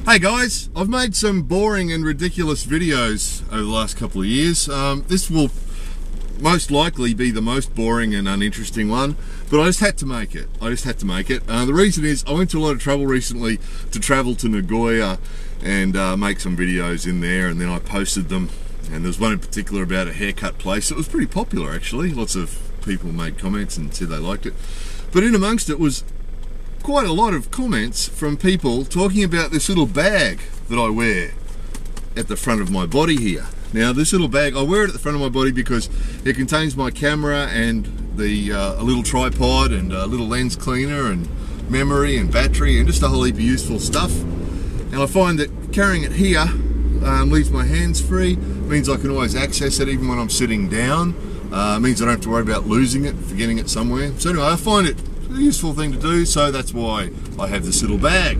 Hey guys, I've made some boring and ridiculous videos over the last couple of years. This will most likely be the most boring and uninteresting one, but I just had to make it. The reason is I went to a lot of trouble recently to travel to Nagoya and make some videos in there, and then I posted them. And there's one in particular about a haircut place. It was pretty popular actually. Lots of people made comments and said they liked it. But in amongst it was quite a lot of comments from people talking about this little bag that I wear at the front of my body here. Now this little bag, I wear it at the front of my body because it contains my camera and the a little tripod and a little lens cleaner and memory and battery and just a whole heap of useful stuff. And I find that carrying it here leaves my hands free, means I can always access it even when I'm sitting down, means I don't have to worry about losing it, forgetting it somewhere. So anyway, I find it a useful thing to do, so that's why I have this little bag.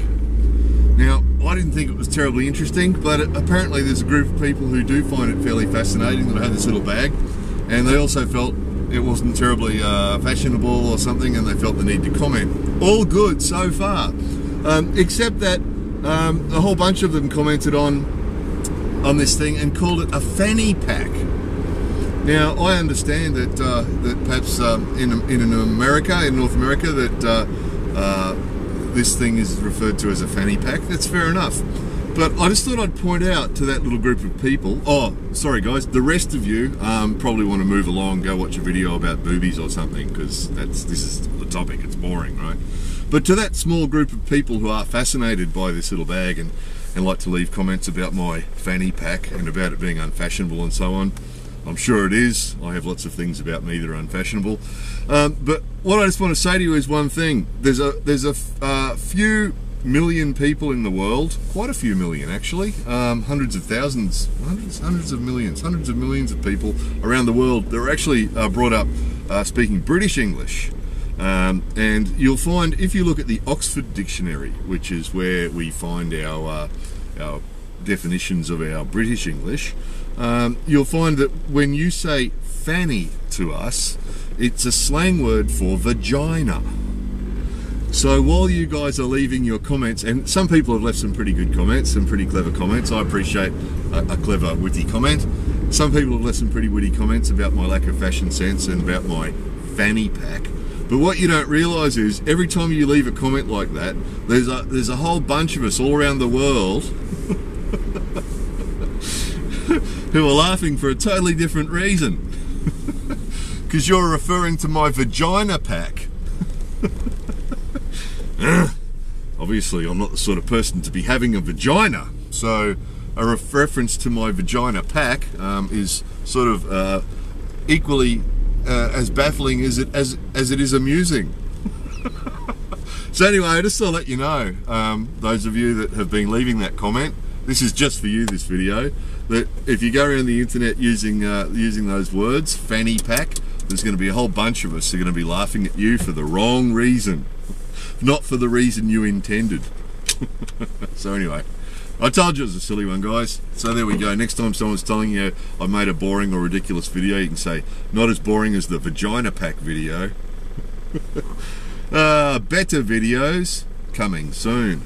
Now, I didn't think it was terribly interesting, but apparently there's a group of people who do find it fairly fascinating that I have this little bag, and they also felt it wasn't terribly fashionable or something, and they felt the need to comment. All good so far, except that a whole bunch of them commented on this thing and called it a fanny pack. Now, I understand that that perhaps in America, in North America, that this thing is referred to as a fanny pack. That's fair enough. But I just thought I'd point out to that little group of people, oh, sorry guys, the rest of you probably want to move along, go watch a video about boobies or something, because this is the topic, it's boring, right? But to that small group of people who are fascinated by this little bag and like to leave comments about my fanny pack and about it being unfashionable and so on, I'm sure it is. I have lots of things about me that are unfashionable. But what I just want to say to you is one thing. There's a few million people in the world, quite a few million actually, hundreds of thousands, hundreds of millions of people around the world that are actually brought up speaking British English. And you'll find, if you look at the Oxford Dictionary, which is where we find our definitions of our British English, you'll find that when you say fanny to us, it's a slang word for vagina. So while you guys are leaving your comments, and some people have left some pretty good comments, some pretty clever comments, I appreciate a clever, witty comment. Some people have left some pretty witty comments about my lack of fashion sense and about my fanny pack. But what you don't realise is, every time you leave a comment like that, there's a whole bunch of us all around the world who are laughing for a totally different reason. Because you're referring to my vagina pack. Obviously, I'm not the sort of person to be having a vagina, so a reference to my vagina pack is sort of equally as baffling as it is amusing. So anyway, I just thought I'd let you know, those of you that have been leaving that comment, this is just for you, this video, that if you go around the internet using those words, fanny pack, there's going to be a whole bunch of us who are going to be laughing at you for the wrong reason, not for the reason you intended. So anyway, I told you it was a silly one, guys. So there we go. Next time someone's telling you I made a boring or ridiculous video, you can say, not as boring as the vagina pack video. Better videos coming soon.